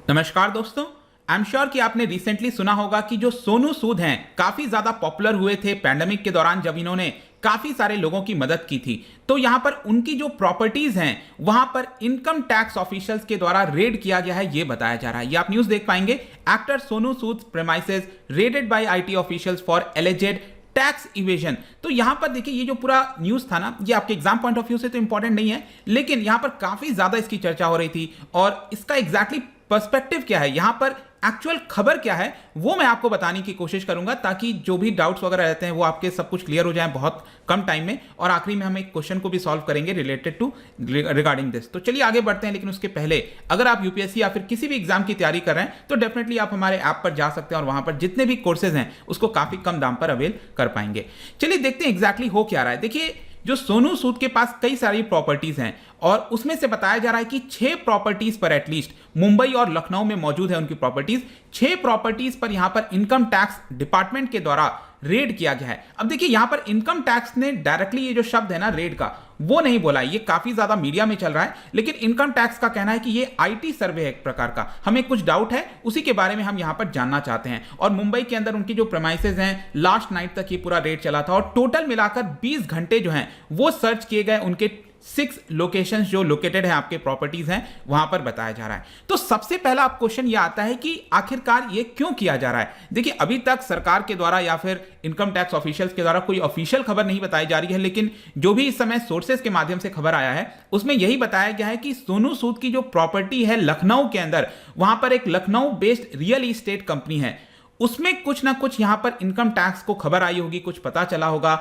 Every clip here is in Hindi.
नमस्कार दोस्तों। आई एम श्योर कि आपने रिसेंटली सुना होगा कि जो सोनू सूद हैं काफी ज्यादा पॉपुलर हुए थे पैंडेमिक के दौरान जब इन्होंने काफी सारे लोगों की मदद की थी। तो यहां पर उनकी जो प्रॉपर्टीज हैं वहां पर इनकम टैक्स ऑफिशियल्स के द्वारा रेड किया गया है, ये बताया जा रहा है। ये आप न्यूज देख पाएंगे, actor Sonu Sood premises raided by IT officials for alleged tax evasion. तो यहां पर देखिए, ये जो पूरा न्यूज था ना, ये आपके एग्जाम पॉइंट ऑफ व्यू से तो इंपॉर्टेंट नहीं है, लेकिन यहां पर काफी ज्यादा इसकी चर्चा हो रही थी और इसका एग्जैक्टली पर्सपेक्टिव क्या है, यहां पर एक्चुअल खबर क्या है, वो मैं आपको बताने की कोशिश करूंगा ताकि जो भी डाउट्स वगैरह रहते हैं वो आपके सब कुछ क्लियर हो जाए बहुत कम टाइम में। और आखिरी में हम एक क्वेश्चन को भी सॉल्व करेंगे रिलेटेड टू रिगार्डिंग दिस। तो चलिए आगे बढ़ते हैं, लेकिन उसके पहले अगर आप यूपीएससी या फिर किसी भी एग्जाम की तैयारी कर रहे हैं तो डेफिनेटली आप हमारे ऐप पर जा सकते हैं और वहां पर जितने भी कोर्सेज हैं उसको काफी कम दाम पर अवेल कर पाएंगे। चलिए देखते हैं एग्जैक्टली हो क्या रहा है। देखिए, जो सोनू सूद के पास कई सारी प्रॉपर्टीज हैं और उसमें से बताया जा रहा है कि 6 प्रॉपर्टीज पर एटलीस्ट मुंबई और लखनऊ में मौजूद है उनकी प्रॉपर्टीज। 6 प्रॉपर्टीज पर यहां पर इनकम टैक्स डिपार्टमेंट के द्वारा रेड किया गया है। अब देखिए, यहां पर इनकम टैक्स ने डायरेक्टली ये जो शब्द है ना रेड का, वो नहीं बोला है, ये काफी ज्यादा मीडिया में चल रहा है, लेकिन इनकम टैक्स का कहना है कि ये आईटी सर्वे है एक प्रकार का। हमें कुछ डाउट है, उसी के बारे में हम यहां पर जानना चाहते हैं। और मुंबई के अंदर उनकी जो प्रेमाइसेस हैं, लास्ट नाइट तक ये पूरा रेड चला था और टोटल मिलाकर 20 घंटे जो हैं वो सर्च किए गए। उनके 6 लोकेशंस जो लोकेटेड है आपके प्रॉपर्टीज हैं वहां पर बताया जा रहा है। तो सबसे पहला आप क्वेश्चन ये आता है कि आखिरकार ये क्यों किया जा रहा है। देखिए, अभी तक सरकार के द्वारा या फिर इनकम टैक्स ऑफिशियल्स के द्वारा कोई ऑफिशियल खबर नहीं बताई जा रही है, लेकिन जो भी इस समय सोर्सेस के माध्यम से खबर आया है उसमें यही बताया गया है कि सोनू सूद की जो प्रॉपर्टी है लखनऊ के अंदर, वहां पर एक Lucknow based real estate company है, उसमें कुछ ना कुछ यहां पर इनकम टैक्स को खबर आई होगी, कुछ पता चला होगा।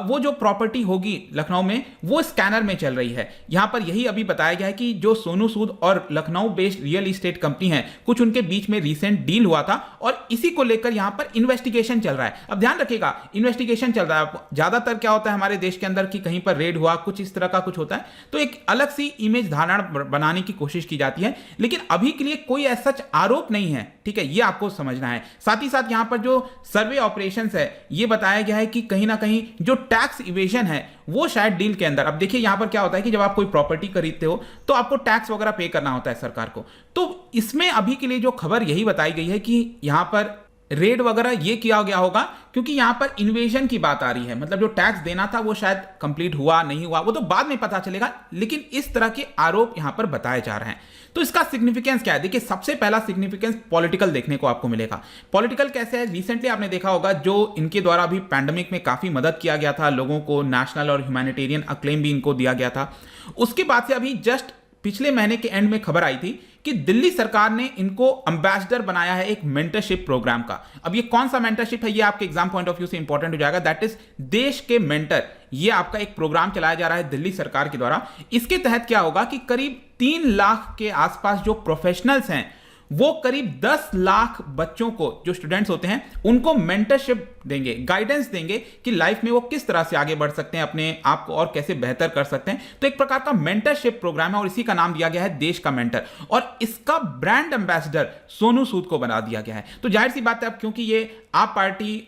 वो जो प्रॉपर्टी होगी लखनऊ में वो स्कैनर में चल रही है। यहां पर यही अभी बताया गया है कि जो सोनू सूद और Lucknow based real estate company है, कुछ उनके बीच में रिसेंट डील हुआ था और इसी को लेकर यहां पर इन्वेस्टिगेशन चल रहा है। अब ध्यान रखिएगा, इन्वेस्टिगेशन चल रहा है। ज्यादातर क्या होता है हमारे देश के अंदर कि कहीं पर रेड हुआ, कुछ इस तरह का कुछ होता है तो एक अलग सी इमेज धारणा बनाने की कोशिश की जाती है, लेकिन अभी के लिए कोई ऐसा सच आरोप नहीं है। ठीक है, ये आपको समझना है। साथ ही साथ यहां पर जो सर्वे ऑपरेशंस है, ये बताया गया है कि कहीं ना कहीं जो टैक्स इवेजन है वो शायद डील के अंदर। अब देखिए, यहां पर क्या होता है कि जब आप कोई प्रॉपर्टी खरीदते हो तो आपको टैक्स वगैरह पे करना होता है सरकार को। तो इसमें अभी के लिए जो खबर यही बताई गई है कि यहां पर रेड वगैरह ये किया गया होगा क्योंकि यहां पर इन्वेजन की बात आ रही है। मतलब जो टैक्स देना था वो शायद कंप्लीट हुआ नहीं हुआ वो तो बाद में पता चलेगा, लेकिन इस तरह के आरोप यहां पर बताए जा रहे हैं। तो इसका सिग्निफिकेंस क्या है? देखिए, सबसे पहला सिग्निफिकेंस पॉलिटिकल देखने को आपको मिलेगा। पॉलिटिकल कैसे है? रिसेंटली आपने देखा होगा जो इनके द्वारा भी पैंडेमिक में काफी मदद किया गया था लोगों को, नेशनल और ह्यूमैनिटेरियन अक्लेम भी इनको दिया गया था। उसके बाद से अभी जस्ट पिछले महीने के एंड में खबर आई थी कि दिल्ली सरकार ने इनको एम्बेसडर बनाया है एक मेंटरशिप प्रोग्राम का। अब ये कौन सा मेंटरशिप है, ये आपके एग्जाम पॉइंट ऑफ व्यू से इंपॉर्टेंट हो जाएगा। दैट इज देश के मेंटर। ये आपका एक प्रोग्राम चलाया जा रहा है दिल्ली सरकार के द्वारा। इसके तहत क्या होगा कि करीब 3 लाख के आसपास जो प्रोफेशनल्स हैं वो करीब 10 लाख बच्चों को, जो स्टूडेंट्स होते हैं, उनको मेंटरशिप देंगे, गाइडेंस देंगे कि लाइफ में वो किस तरह से आगे बढ़ सकते हैं, अपने आप को और कैसे बेहतर कर सकते हैं। तो एक प्रकार का मेंटरशिप प्रोग्राम है और इसी का नाम दिया गया है देश का मेंटर। और इसका ब्रांड एम्बेसडर सोनू सूद को बना दिया गया है। तो जाहिर सी बात है, अब क्योंकि ये आप पार्टी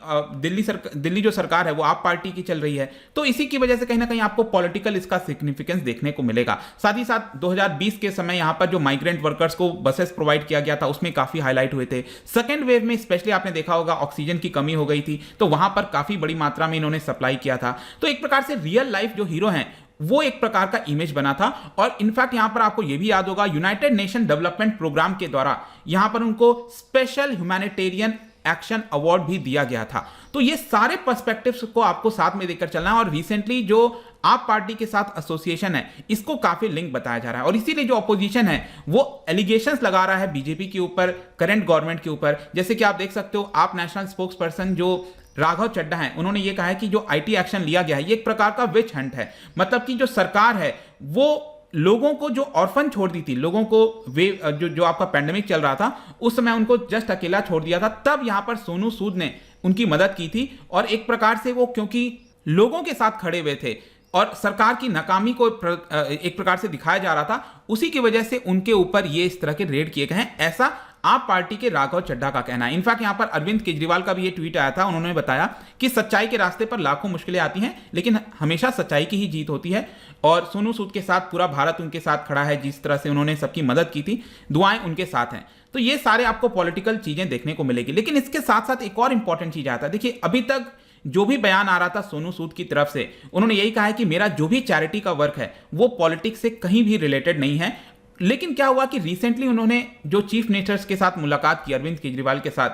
दिल्ली जो सरकार है वो आप पार्टी की चल रही है, तो इसी की वजह से कहीं ना कहीं आपको पॉलिटिकल इसका सिग्निफिकेंस देखने को मिलेगा। साथ ही साथ 2020 के समय यहां पर जो माइग्रेंट वर्कर्स को बसेस प्रोवाइड किया गया था उसमें काफी हाईलाइट हुए थे। सेकेंड वेव में स्पेशली आपने देखा होगा ऑक्सीजन की कमी हो गई थी, तो वहां पर काफी बड़ी मात्रा में इन्होंने सप्लाई किया था। तो एक प्रकार से रियल लाइफ जो हीरो हैं वो एक प्रकार का इमेज बना था। और इनफैक्ट यहां पर आपको यह भी याद होगा, यूनाइटेड नेशन डेवलपमेंट प्रोग्राम के द्वारा यहां पर उनको स्पेशल ह्यूमैनिटेरियन एक्शन अवार्ड भी दिया गया था। तो ये सारे पर्सपेक्टिव्स को आपको साथ में देकर चलना है। और रिसेंटली जो आप पार्टी के साथ एसोसिएशन है इसको काफी लिंक बताया जा रहा है और इसीलिए जो ऑपोजिशन है वो एलिगेशंस लगा रहा है बीजेपी के ऊपर, करंट गवर्नमेंट के ऊपर। जैसे कि आप देख सकते हो, आप नेशनल स्पोक्स पर्सन जो राघव चड्ढा हैं, उन्होंने ये कहा है कि जो आईटी एक्शन लिया गया है ये एक प्रकार का विच हंट है। मतलब कि जो सरकार है वो लोगों को जो ऑर्फन छोड़ दी थी, लोगों को वे जो आपका पैंडेमिक चल रहा था उस समय उनको जस्ट अकेला छोड़ दिया था, तब यहां पर सोनू सूद ने उनकी मदद की थी। और एक प्रकार से वो क्योंकि लोगों के साथ खड़े हुए थे और सरकार की नाकामी को एक प्रकार से दिखाया जा रहा था, उसी की वजह से उनके ऊपर ये इस तरह के रेड किए गए हैं, ऐसा आप पार्टी के राघव चड्ढा का कहना है। इनफैक्ट यहां पर अरविंद केजरीवाल का भी ये ट्वीट आया था, उन्होंने बताया कि सच्चाई के रास्ते पर लाखों मुश्किलें आती हैं लेकिन हमेशा सच्चाई की ही जीत होती है, और सोनू सूद के साथ पूरा भारत उनके साथ खड़ा है, जिस तरह से उन्होंने सबकी मदद की थी, दुआएं उनके साथ हैं। तो ये सारे आपको पॉलिटिकल चीजें देखने को मिलेगी। लेकिन इसके साथ साथ एक और इंपॉर्टेंट चीज आता है। देखिए, अभी तक जो भी बयान आ रहा था सोनू सूद की तरफ से, उन्होंने यही कहा है कि मेरा जो भी चैरिटी का वर्क है वो पॉलिटिक्स से कहीं भी रिलेटेड नहीं है। लेकिन क्या हुआ कि रिसेंटली उन्होंने जो चीफ मिनिस्टर्स के साथ मुलाकात की, अरविंद केजरीवाल के साथ,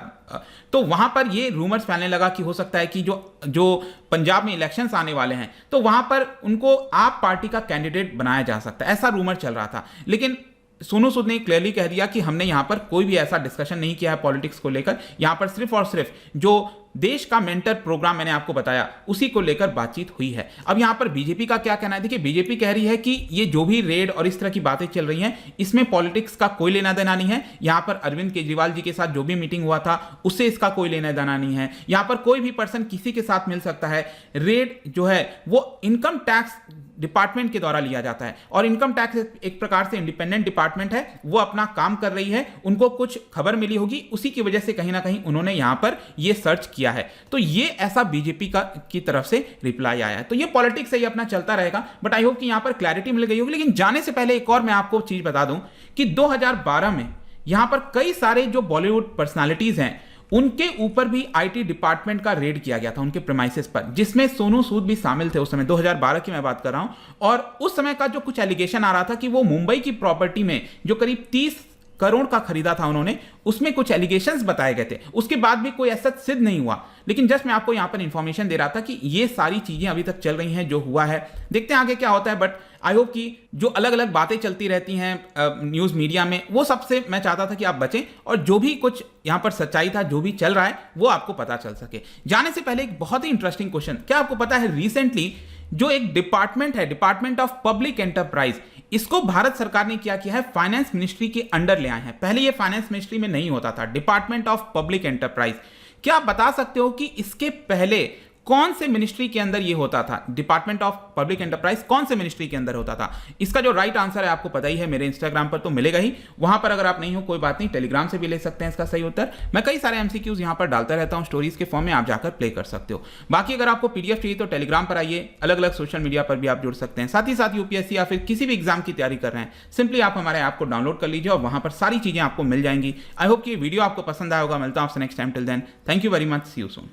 तो वहां पर ये रूमर्स फैलने लगा कि हो सकता है कि जो पंजाब में इलेक्शंस आने वाले हैं तो वहां पर उनको आप पार्टी का कैंडिडेट बनाया जा सकता है, ऐसा रूमर चल रहा था। लेकिन सोनू सूद ने क्लियरली कह दिया कि हमने यहां पर कोई भी ऐसा डिस्कशन नहीं किया है पॉलिटिक्स को लेकर। यहां पर सिर्फ और सिर्फ जो देश का मेंटर प्रोग्राम मैंने आपको बताया उसी को लेकर बातचीत हुई है। अब यहां पर बीजेपी का क्या कहना है? देखिए, बीजेपी कह रही है कि ये जो भी रेड और इस तरह की बातें चल रही हैं इसमें पॉलिटिक्स का कोई लेना देना नहीं है। यहां पर अरविंद केजरीवाल जी के साथ जो भी मीटिंग हुआ था उससे इसका कोई लेना देना नहीं है। यहां पर कोई भी पर्सन किसी के साथ मिल सकता है। रेड जो है वो इनकम टैक्स डिपार्टमेंट के द्वारा लिया जाता है, और इनकम टैक्स एक प्रकार से इंडिपेंडेंट डिपार्टमेंट है, वो अपना काम कर रही है। उनको कुछ खबर मिली होगी, उसी की वजह से कहीं ना कहीं उन्होंने यहां पर ये सर्च किया है। तो ये ऐसा बीजेपी की तरफ से रिप्लाई आया है। तो ये पॉलिटिक्स से ही अपना चलता रहेगा, बट आई होप कि यहां पर क्लैरिटी मिल गई होगी। लेकिन जाने से पहले एक और मैं आपको चीज बता दूं कि 2012 में यहां पर कई सारे जो बॉलीवुड पर्सनालिटीज हैं उनके ऊपर भी आईटी डिपार्टमेंट का रेड किया गया था उनके प्रेमाइसेस पर, जिसमें सोनू सूद भी शामिल थे। उस समय 2012 की मैं बात कर रहा हूं, और उस समय का जो कुछ एलिगेशन आ रहा था कि वो मुंबई की प्रॉपर्टी में जो करीब 30 करोड़ का खरीदा था उन्होंने, उसमें कुछ एलिगेशंस बताए गए थे। उसके बाद भी कोई ऐसा सिद्ध नहीं हुआ, लेकिन जस्ट मैं आपको यहां पर इंफॉर्मेशन दे रहा था कि ये सारी चीजें अभी तक चल रही हैं, जो हुआ है। देखते हैं आगे क्या होता है, बट आई होप कि जो अलग अलग बातें चलती रहती हैं न्यूज मीडिया में, वो सबसे मैं चाहता था कि आप बचें, और जो भी कुछ यहां पर सच्चाई था, जो भी चल रहा है, वो आपको पता चल सके। जाने से पहले एक बहुत ही इंटरेस्टिंग क्वेश्चन, क्या आपको पता है रिसेंटली जो एक डिपार्टमेंट है, डिपार्टमेंट ऑफ पब्लिक एंटरप्राइज, इसको भारत सरकार ने क्या किया है, फाइनेंस मिनिस्ट्री के अंडर ले आए हैं। पहले ये फाइनेंस मिनिस्ट्री में नहीं होता था, डिपार्टमेंट ऑफ पब्लिक एंटरप्राइज। क्या आप बता सकते हो कि इसके पहले कौन से मिनिस्ट्री के अंदर ये होता था? डिपार्टमेंट ऑफ पब्लिक एंटरप्राइज कौन से मिनिस्ट्री के अंदर होता था? इसका जो राइट आंसर है आपको पता ही है, मेरे इंस्टाग्राम पर तो मिलेगा ही। वहां पर अगर आप नहीं हो कोई बात नहीं, टेलीग्राम से भी ले सकते हैं इसका सही उत्तर। मैं कई सारे एमसीक्यूज यहां पर डालता रहता हूं स्टोरीज के फॉर्म में, आप जाकर प्ले कर सकते हो। बाकी अगर आपको पीडीएफ चाहिए तो टेलीग्राम पर आइए, अलग अलग सोशल मीडिया पर भी आप जुड़ सकते हैं। साथ ही साथ यूपीएससी या फिर किसी भी एग्जाम की तैयारी कर रहे हैं, सिंपली आप हमारे ऐप को डाउनलोड कर लीजिए और वहां पर सारी चीजें आपको मिल जाएंगी। आई होप कि वीडियो आपको पसंद आया होगा। मिलता हूं आपसे next time. Till then, thank you very much, see you soon.